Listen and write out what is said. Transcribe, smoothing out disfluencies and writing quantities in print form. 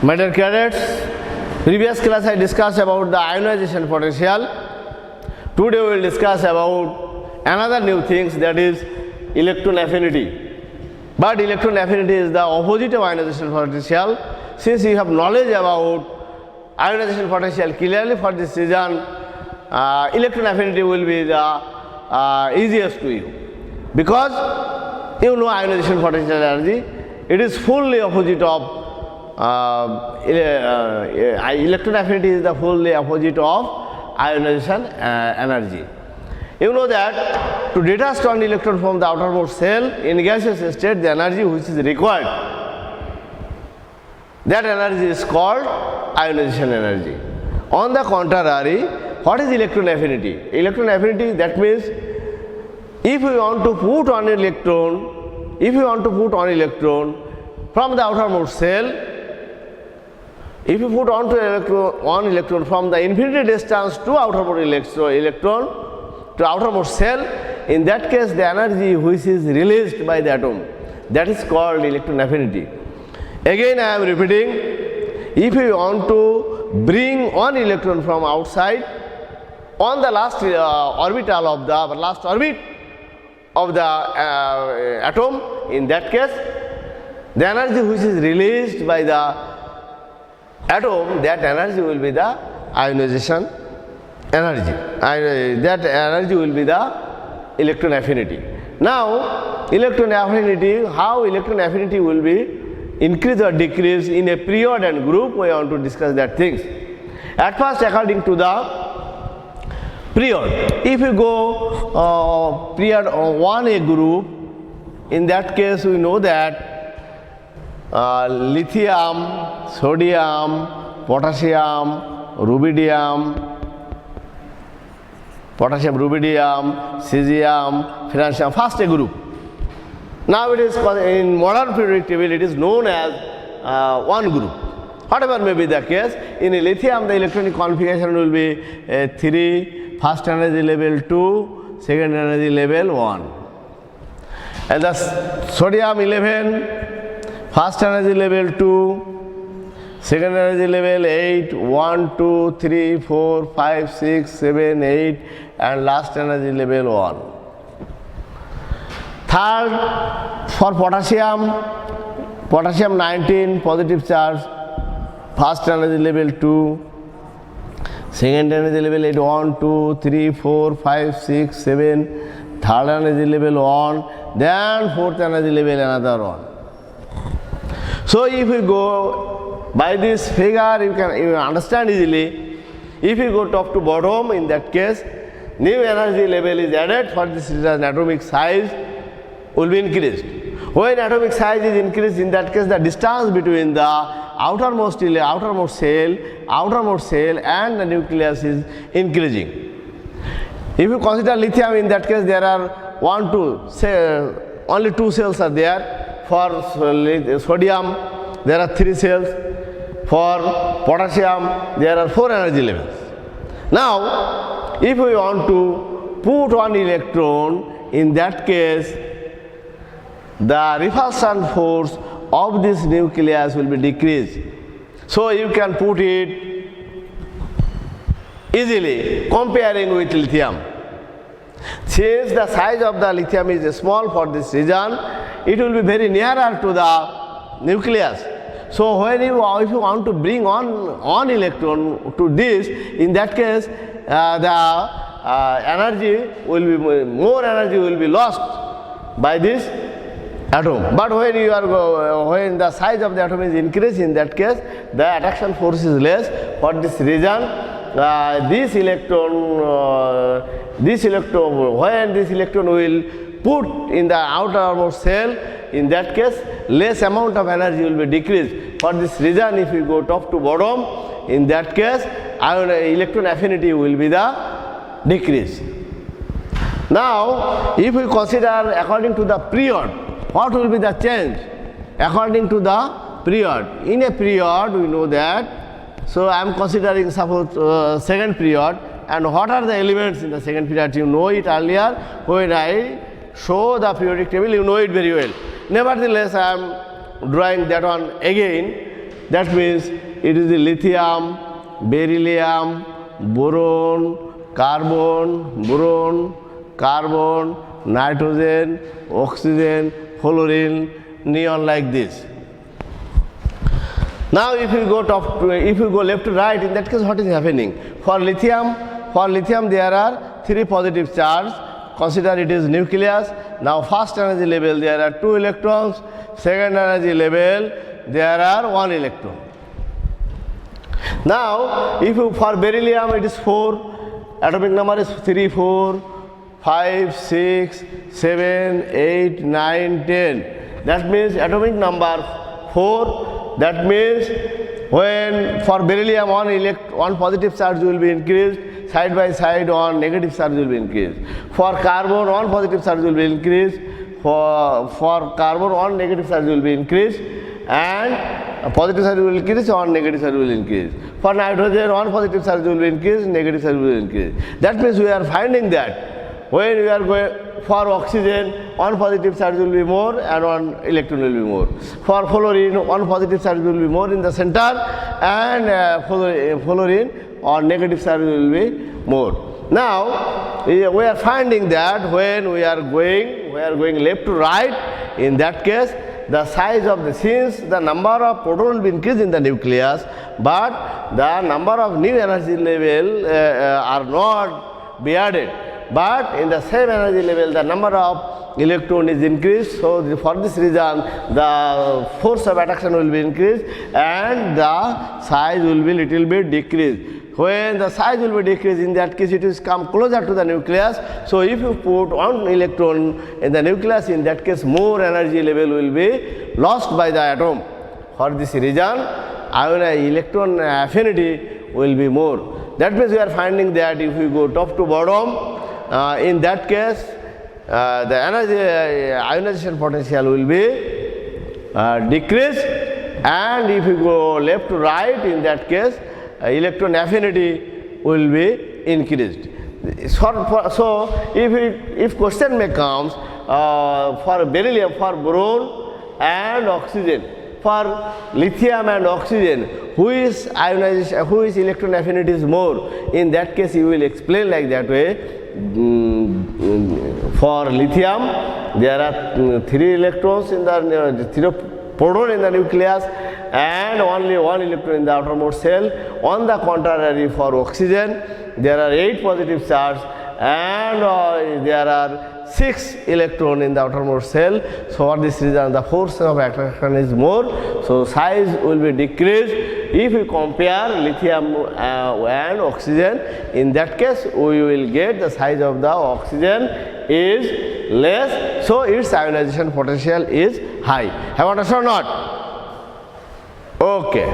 My dear cadets, previous class I discussed about the ionization potential. Today we will discuss about another new things, that is electron affinity. But electron affinity is the opposite of ionization potential. Since you have knowledge about ionization potential clearly, for this reason electron affinity will be the easiest to you, because you know ionization potential energy. It is fully opposite of electron affinity is the fully opposite of ionization energy. You know that to detach one electron from the outermost shell in gaseous state, the energy which is required, that energy is called ionization energy. On the contrary, what is electron affinity? Electron affinity, that means if we want to put one electron, from the outermost shell, if you put one electron from the infinity distance to outermost shell, in that case the energy which is released by the atom, that is called electron affinity. Again I am repeating, if you want to bring one electron from outside on the last orbit of the atom, in that case the energy which is released by the atom, that energy will be the ionization energy. That energy will be the electron affinity. Now, electron affinity, how electron affinity will be increase or decrease in a period and group, we want to discuss that things. At first, according to the period, if you go period 1A group, in that case we know that lithium, sodium, potassium, rubidium, cesium, francium, first a group. Now it is in modern periodic table, it is known as one group. Whatever may be the case, in a lithium the electronic configuration will be 3, first energy level 2, second energy level 1. And the sodium 11, first energy level 2, second energy level 8, 1, 2, 3, 4, 5, 6, 7, 8, and last energy level 1. Third, for potassium 19, positive charge, first energy level 2, second energy level 8, 1, 2, 3, 4, 5, 6, 7, third energy level 1, then fourth energy level another 1. So if you go by this figure, you can understand easily. If you go top to bottom, in that case, new energy level is added. For this reason, atomic size will be increased. When atomic size is increased, in that case, the distance between the outermost shell and the nucleus is increasing. If you consider lithium, in that case, there are only 2 cells are there. For sodium, there are 3 cells. For potassium, there are 4 energy levels. Now, if we want to put one electron, in that case, the repulsion force of this nucleus will be decreased. So you can put it easily comparing with lithium. Since the size of the lithium is small, for this reason, it will be very nearer to the nucleus. So if you want to bring on electron to this, in that case the energy will be more energy will be lost by this atom. But when the size of the atom is increased, in that case the attraction force is less. For this reason, this electron when this electron will put in the outermost shell, in that case less amount of energy will be decreased. For this reason, if you go top to bottom, in that case electron affinity will be the decrease. Now if we consider according to the period, what will be the change? According to the period, in a period we know that, so I am considering suppose second period, and what are the elements in the second period? You know it earlier when I show the periodic table, you know it very well. Nevertheless, I am drawing that one again. That means it is the lithium, beryllium, boron, carbon, nitrogen, oxygen, fluorine, neon, like this. Now if you go left to right, in that case what is happening? For lithium there are 3 positive charges. Consider it is nucleus. Now first energy level there are 2 electrons, second energy level there are 1 electron. Now for beryllium it is 4, atomic number is 3, 4, 5, 6, 7, 8, 9, 10. That means atomic number 4. That means when for beryllium one positive charge will be increased, side by side one negative charge will be increased. For carbon one positive charge will be increased, for carbon one negative charge will be increased, and a positive charge will increase, one negative charge will increase. For nitrogen one positive charge will be increased, negative charge will increase. That means we are finding that when we are going for oxygen, one positive charge will be more and one electron will be more. For fluorine, one positive charge will be more in the center, and fluorine or negative charge will be more. Now we are finding that when we are going left to right, in that case the size of since the number of proton will be increased in the nucleus, but the number of new energy level are not be added. But in the same energy level, the number of electron is increased. So for this reason, the force of attraction will be increased and the size will be little bit decreased. When the size will be decreased, in that case it will come closer to the nucleus. So if you put one electron in the nucleus, in that case more energy level will be lost by the atom. For this reason, electron affinity will be more. That means we are finding that if we go top to bottom, in that case the energy ionization potential will be decreased, and if you go left to right, in that case electron affinity will be increased. So if question may comes for beryllium, for boron and oxygen, for lithium and oxygen, who is electron affinity is more? In that case you will explain like that way. For lithium there are 3 electrons in the 3 proton in the nucleus and only 1 electron in the outermost shell. On the contrary, for oxygen there are 8 positive charges and there are 6 electrons in the outermost shell. So for this reason the force of attraction is more, so size will be decreased. If we compare lithium and oxygen, in that case we will get the size of the oxygen is less, so its ionization potential is high. Have you understood or not? Okay.